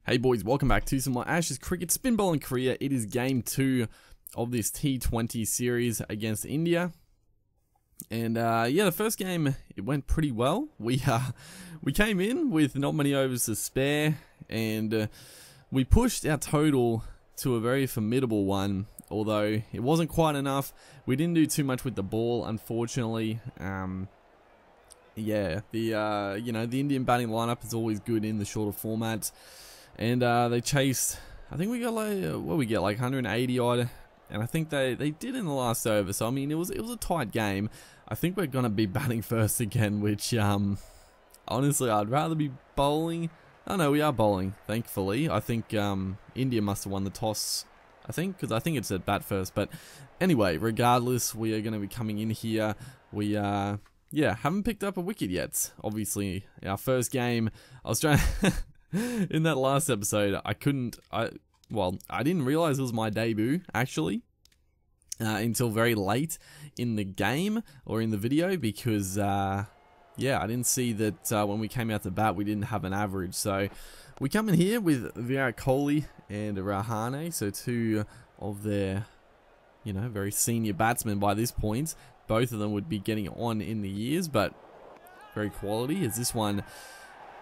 Hey boys, welcome back to some more Ashes Cricket Spin Bowling Korea. It is game 2 of this T20 series against India. And yeah, the first game, it went pretty well. We came in with not many overs to spare, and we pushed our total to a very formidable one, although it wasn't quite enough. We didn't do too much with the ball, unfortunately. Yeah, the Indian batting lineup is always good in the shorter formats. And they chased, I think we got like, what we get, like 180 odd, and I think they did in the last over. So I mean, it was a tight game. I think we're gonna be batting first again, which honestly I'd rather be bowling. Oh no, we are bowling, thankfully. I think India must have won the toss, I think, because I think it's at bat first. But anyway, regardless, we are gonna be coming in here. We yeah, haven't picked up a wicket yet. Obviously, our first game, I was trying. In that last episode, I didn't realize it was my debut, actually, until very late in the game, or in the video, because, yeah, I didn't see that when we came out to bat, we didn't have an average. So, we come in here with Virat Kohli and Rahane, so two of their, very senior batsmen by this point. Both of them would be getting on in the years, but very quality. Is this one...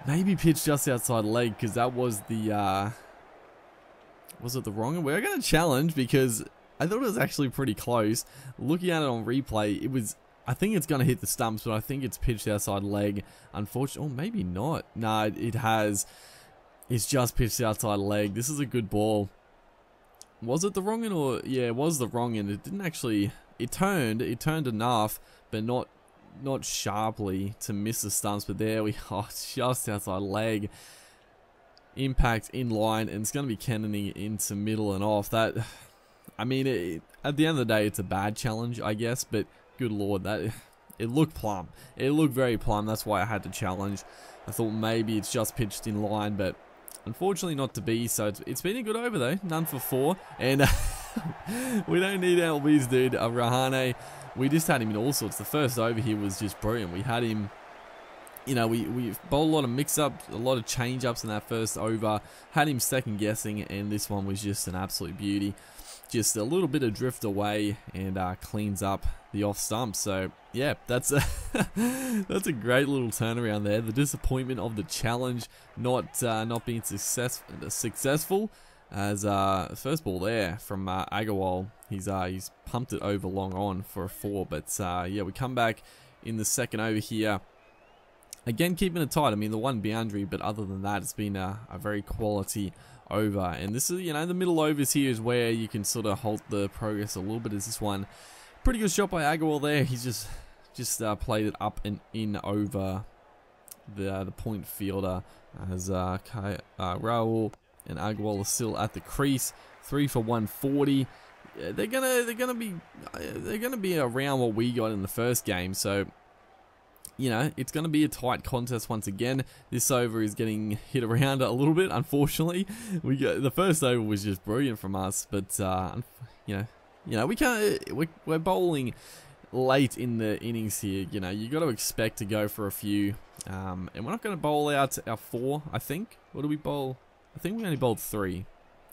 maybe pitched just outside leg, because that was the, was it the wrong one? We're going to challenge, because I thought it was actually pretty close. Looking at it on replay, it was, I think it's going to hit the stumps, but I think it's pitched outside leg. Unfortunately, or maybe not. No, it has. It's just pitched outside leg. This is a good ball. Was it the wrong end, or, yeah, it was the wrong end. It didn't actually, it turned enough, but not sharply to miss the stumps. But there we are, just outside leg, impact in line, and it's going to be cannoning into middle and off. That, I mean, at the end of the day, it's a bad challenge, I guess, but good lord, that it looked plumb. It looked very plumb. That's why I had to challenge. I thought maybe it's just pitched in line, but unfortunately not to be. So it's been a good over though, none for 4, and we don't need LBs, dude. Rahane, we just had him in all sorts. The first over here was just brilliant. We had him, we bowled a lot of mix-ups, a lot of change-ups in that first over. Had him second-guessing, and this one was just an absolute beauty. Just a little bit of drift away, and cleans up the off stump. So, yeah, that's a, that's a great little turnaround there. The disappointment of the challenge not being successful. As first ball there from Agarwal, he's pumped it over long on for a 4, but yeah, we come back in the second over here, again keeping it tight. I mean, the one boundary, but other than that, it's been a very quality over. And this is, the middle overs here is where you can sort of halt the progress a little bit. Is this one pretty good shot by Agarwal there? He's just played it up and in over the point fielder, as Rahul and Agarwal is still at the crease. 3 for 140. They're gonna be around what we got in the first game. So, it's gonna be a tight contest once again. This over is getting hit around a little bit. Unfortunately, the first over was just brilliant from us, but we can't. We're bowling late in the innings here. You got to expect to go for a few, and we're not gonna bowl out our 4. I think. What do we bowl? I think we only bowled 3,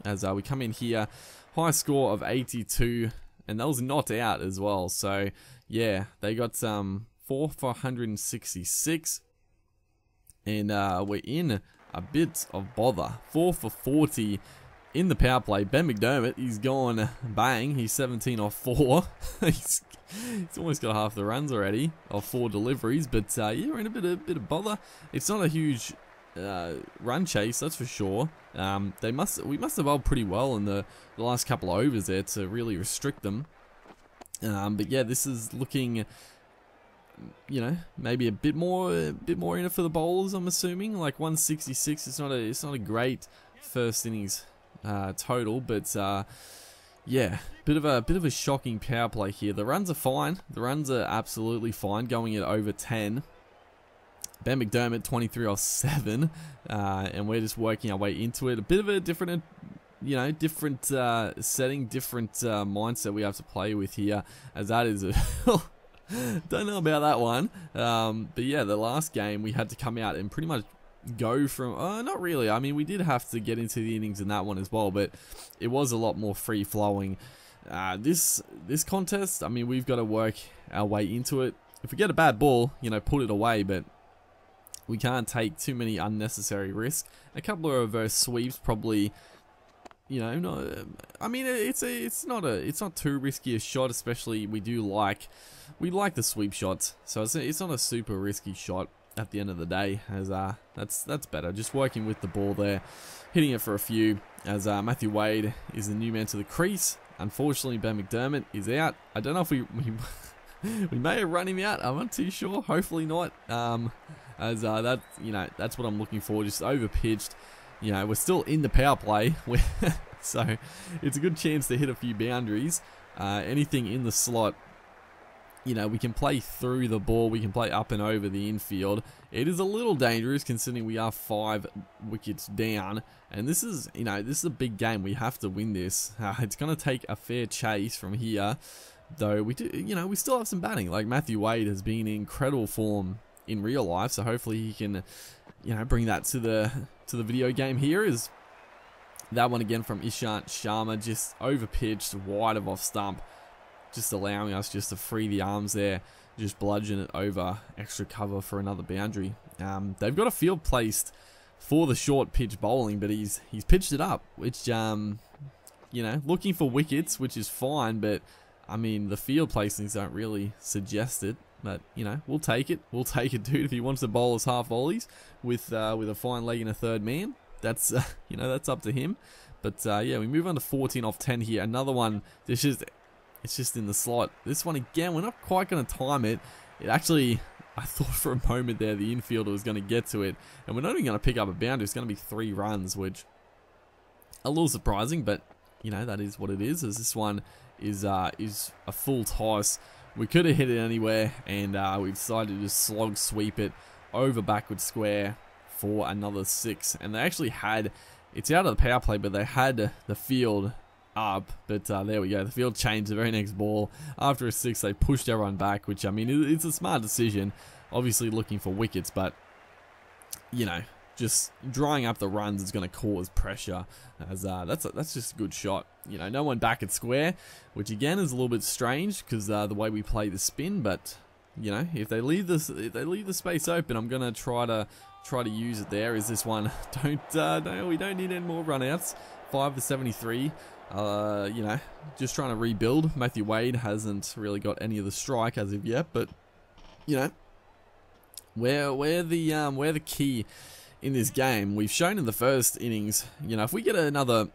as we come in here, high score of 82, and that was not out as well. So yeah, they got 4 for 166, and we're in a bit of bother. 4 for 40 in the power play. Ben McDermott, he's gone bang. He's 17 off 4. he's almost got half the runs already off 4 deliveries. But yeah, we're in a bit of bother. It's not a huge run chase, that's for sure. We must have bowled pretty well in the last couple of overs there to really restrict them. But yeah, this is looking, maybe a bit more in it for the bowlers. I'm assuming like 166. It's not a great first innings total, but yeah, bit of a shocking power play here. The runs are fine. The runs are absolutely fine, going at over 10. Ben McDermott 23 off 7, and we're just working our way into it. A bit of a different, different setting, different mindset we have to play with here, as that is a don't know about that one. But yeah, the last game we had to come out and pretty much go from, not really. I mean, we did have to get into the innings in that one as well, but it was a lot more free flowing. This contest, I mean, we've got to work our way into it. If we get a bad ball, you know, put it away, but we can't take too many unnecessary risks. A couple of reverse sweeps probably, you know, not, I mean, it's not too risky a shot, especially we like the sweep shots, so it's not a super risky shot at the end of the day, as that's better. Just working with the ball there, hitting it for a few, as Matthew Wade is the new man to the crease. Unfortunately, Ben McDermott is out. I don't know if we may have run him out. I'm not too sure. Hopefully not. That, you know, that's what I'm looking for. Just over pitched. You know, we're still in the power play, so it's a good chance to hit a few boundaries. Anything in the slot, you know, we can play through the ball, we can play up and over the infield. It is a little dangerous considering we are 5 wickets down, and this is, you know, this is a big game. We have to win this. It's going to take a fair chase from here, though we do, you know, we still have some batting. Like Matthew Wade has been in incredible form in real life, so hopefully he can, you know, bring that to the video game. Here is that one again from Ishant Sharma, just over pitched, wide of off stump, just allowing us just to free the arms there, just bludgeon it over extra cover for another boundary. They've got a field placed for the short pitch bowling, but he's pitched it up, which, you know, looking for wickets, which is fine, but I mean, the field placings don't really suggest it. But, you know, we'll take it. We'll take it, dude. If he wants to bowl us half volleys with a fine leg and a third man, that's, you know, that's up to him. But, yeah, we move on to 14 off 10 here. Another one, it's just in the slot. This one, again, we're not quite going to time it. It actually, I thought for a moment there the infielder was going to get to it. And we're not even going to pick up a boundary. It's going to be 3 runs, which a little surprising. But, you know, that is what it is, as this one is a full toss. We could have hit it anywhere, and we decided to just slog sweep it over backward square for another 6. And they actually had, it's out of the power play, but they had the field up. But there we go. The field changed the very next ball. After a 6, they pushed everyone back, which, I mean, it's a smart decision. Obviously looking for wickets, but, you know, just drying up the runs is going to cause pressure, as that's just a good shot. You know, no one back at square, which again is a little bit strange because the way we play the spin. But you know, if they leave the space open, I'm gonna try to use it. There is this one. No, we don't need any more runouts. 5 for 73. You know, just trying to rebuild. Matthew Wade hasn't really got any of the strike as of yet, but you know, we're the key in this game. We've shown in the first innings, you know, if we get another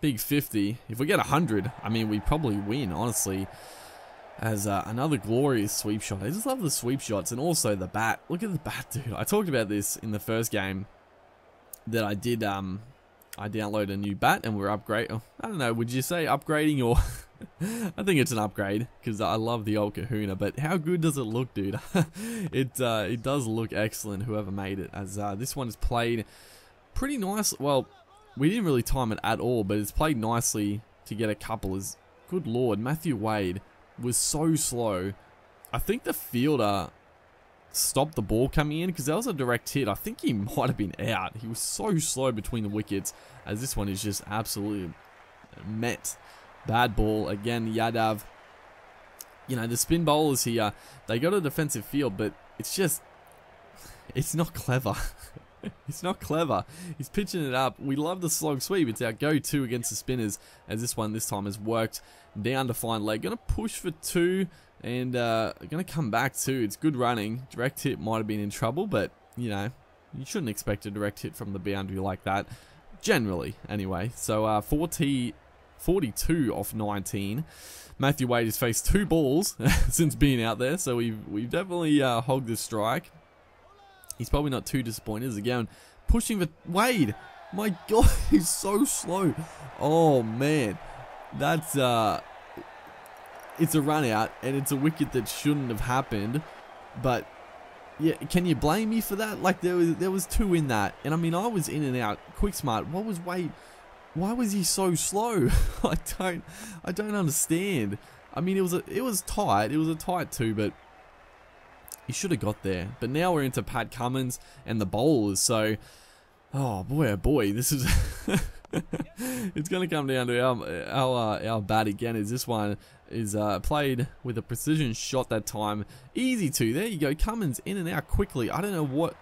big 50, if we get 100, I mean, we probably win, honestly, as another glorious sweep shot. I just love the sweep shots, and also the bat. Look at the bat, dude. I talked about this in the first game, that I did, I downloaded a new bat, and we're upgrading. Oh, I don't know, would you say upgrading, or I think it's an upgrade, because I love the old Kahuna. But how good does it look, dude? It does look excellent, whoever made it, as this one is played pretty nice. Well, we didn't really time it at all, but it's played nicely to get a couple. Is good lord, Matthew Wade was so slow. I think the fielder stopped the ball coming in, because that was a direct hit. I think he might have been out. He was so slow between the wickets, as this one is just absolutely met. Bad ball again, Yadav. You know, the spin bowlers here, they got a defensive field, but it's just, it's not clever. It's not clever. He's pitching it up. We love the slog sweep. It's our go-to against the spinners, as this one this time has worked down to fine leg. Gonna push for 2, and gonna come back 2. It's good running. Direct hit might have been in trouble, but you know, you shouldn't expect a direct hit from the boundary like that, generally. Anyway, so 42 off 19. Matthew Wade has faced 2 balls since being out there, so we've definitely hogged this strike. He's probably not too disappointed. Again, pushing for Wade. My God, he's so slow. Oh man, that's it's a run out, and it's a wicket that shouldn't have happened. But yeah, can you blame me for that? Like there was 2 in that, and I mean I was in and out. Quick smart. What was Wade? Why was he so slow? I don't understand. I mean, it was tight. It was a tight 2, but he should have got there. But now we're into Pat Cummins and the bowlers. So, oh boy, this is it's going to come down to our bat again. Is this one is played with a precision shot that time. Easy to. There you go. Cummins in and out quickly. I don't know what.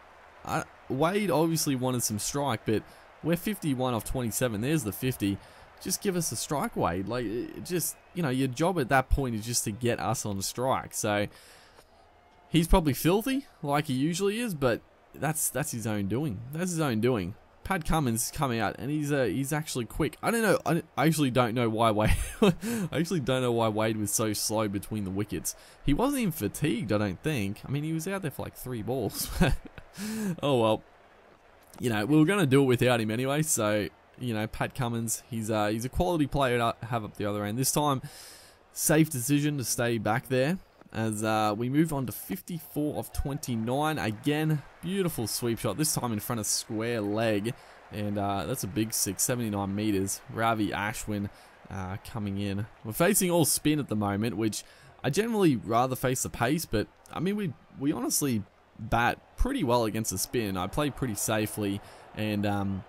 Wade obviously wanted some strike, but we're 51 off 27. There's the 50. Just give us a strike, Wade. Like, just, you know, your job at that point is just to get us on strike. So he's probably filthy, like he usually is, but that's his own doing. That's his own doing. Pat Cummins come out and he's actually quick. I don't know. I actually don't know why Wade. I actually don't know why Wade was so slow between the wickets. He wasn't even fatigued, I don't think. I mean, he was out there for like 3 balls. Oh well. You know, we were gonna do it without him anyway. So, you know, Pat Cummins, he's a quality player to have up the other end. This time, safe decision to stay back there as we move on to 54 of 29. Again, beautiful sweep shot, this time in front of square leg. And that's a big 6, 79 meters. Ravi Ashwin coming in. We're facing all spin at the moment, which I generally rather face the pace, but I mean, we honestly bat pretty well against the spin. I play pretty safely and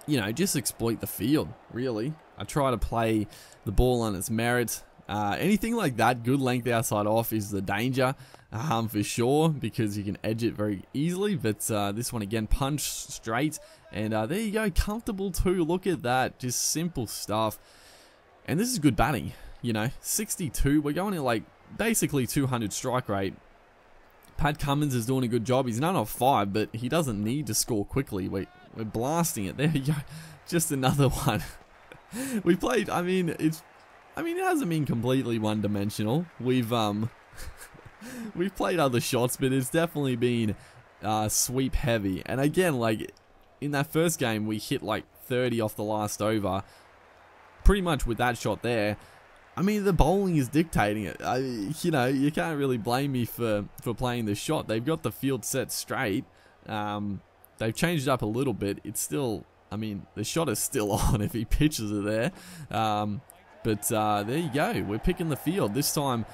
you know, just exploit the field, really. I try to play the ball on its merit. Anything like that, good length outside off is the danger, for sure, because you can edge it very easily. But this one again, punch straight, and there you go, comfortable too. Look at that, just simple stuff. And this is good batting, you know, 62. We're going at like basically 200 strike rate. Pat Cummins is doing a good job. He's none off 5, but he doesn't need to score quickly. We're blasting it. There you go. Just another one. We played, I mean, it hasn't been completely one-dimensional. We've played other shots, but it's definitely been sweep heavy. And again, like in that first game, we hit like 30 off the last over. Pretty much with that shot there. I mean, the bowling is dictating it. You know, you can't really blame me for playing this shot. They've got the field set straight. They've changed it up a little bit. It's still, I mean, the shot is still on if he pitches it there. But there you go. We're picking the field. This time,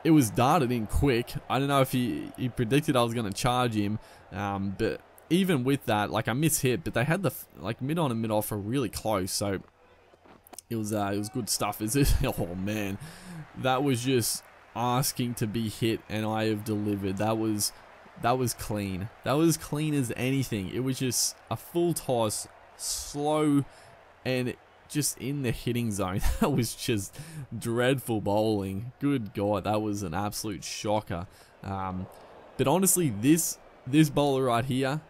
it was darted in quick. I don't know if he predicted I was going to charge him. But even with that, like I mishit, but they had the like mid on and mid off are really close. So it was good stuff. Is it? Oh man, that was just asking to be hit, and I have delivered. That was clean. That was clean as anything. It was just a full toss, slow, and just in the hitting zone. That was just dreadful bowling. Good God, that was an absolute shocker. But honestly, this bowler right here,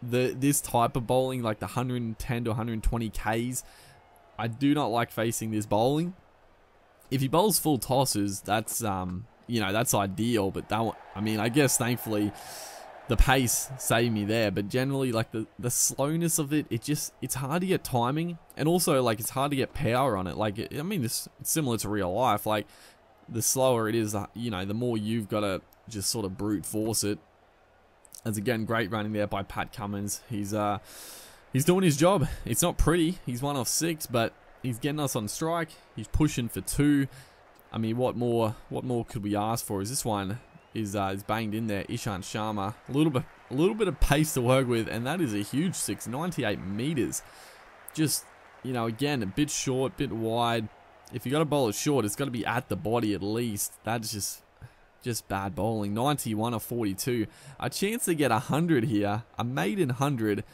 this type of bowling, like the 110 to 120 Ks, I do not like facing this bowling. If he bowls full tosses, that's you know, that's ideal. But that one, I mean, I guess thankfully the pace saved me there. But generally, like the slowness of it, it's hard to get timing, and also like it's hard to get power on it. Like I mean, it's similar to real life. Like the slower it is, you know, the more you've got to just sort of brute force it. As again, great running there by Pat Cummins. He's doing his job. It's not pretty. He's 1 off 6, but he's getting us on strike. He's pushing for 2. I mean, what more could we ask for? Is this one is banged in there? Ishant Sharma, a little bit of pace to work with, and that is a huge 6, 98 meters. Just, you know, again, a bit short, bit wide. If you got to bowl it short, it's got to be at the body at least. That's just bad bowling. 91 of 42. A chance to get 100 here, a maiden 100.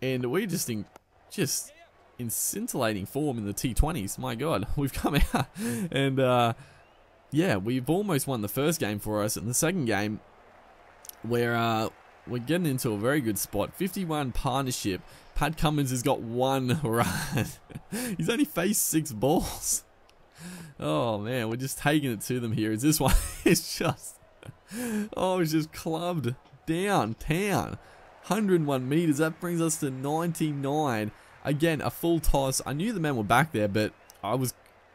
And we're just in scintillating form in the T20s. My God, we've come out. And, yeah, we've almost won the first game for us. In the second game, we're getting into a very good spot. 51 partnership. Pat Cummins has got 1 run. He's only faced 6 balls. Oh, man, we're just taking it to them here. Is this one? It's just... Oh, it's just clubbed downtown. 101 meters, that brings us to 99. Again, a full toss. I knew the men were back there, but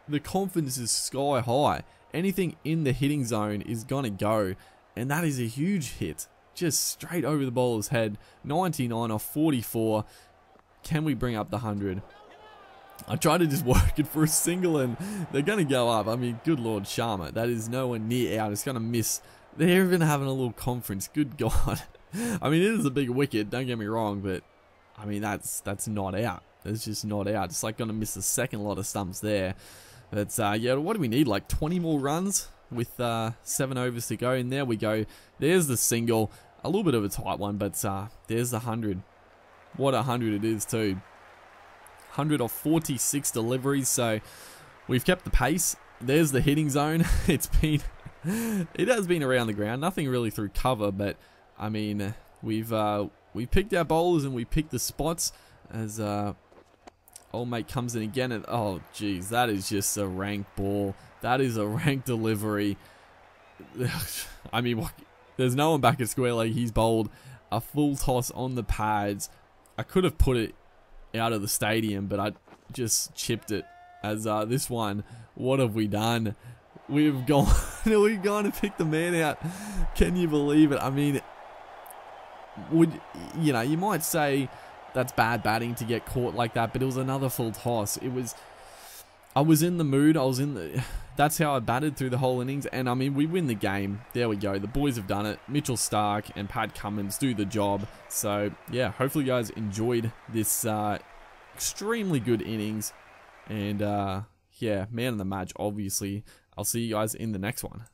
the confidence is sky high. Anything in the hitting zone is gonna go, and that is a huge hit. Just straight over the bowler's head. 99 off 44. Can we bring up the 100? I tried to just work it for a single, and they're gonna go up. I mean, good Lord, Sharma. That is nowhere near out. It's gonna miss They're even having a little conference. Good God. I mean, it is a big wicket, don't get me wrong, but I mean, that's not out. It's just not out. It's like going to miss the second lot of stumps there. But yeah, what do we need? Like 20 more runs with 7 overs to go. And there we go. There's the single. A little bit of a tight one, but there's the 100. What a 100 it is too. 100 off 46 deliveries, so we've kept the pace. There's the hitting zone. It has been around the ground. Nothing really through cover, but I mean, we picked our bowlers and we picked the spots as old mate comes in again. And oh, geez, that is just a rank ball. That is a rank delivery. I mean, there's no one back at square leg. He's bowled a full toss on the pads. I could have put it out of the stadium, but I just chipped it. As this one, what have we done? We've gone to pick the man out. Can you believe it? I mean, you might say that's bad batting to get caught like that, but it was another full toss. I was in the mood. That's how I batted through the whole innings, and I mean, we win the game. There we go. The boys have done it. Mitchell Stark and Pat Cummins do the job. So yeah, hopefully you guys enjoyed this extremely good innings, and yeah, man of the match, obviously. I'll see you guys in the next one.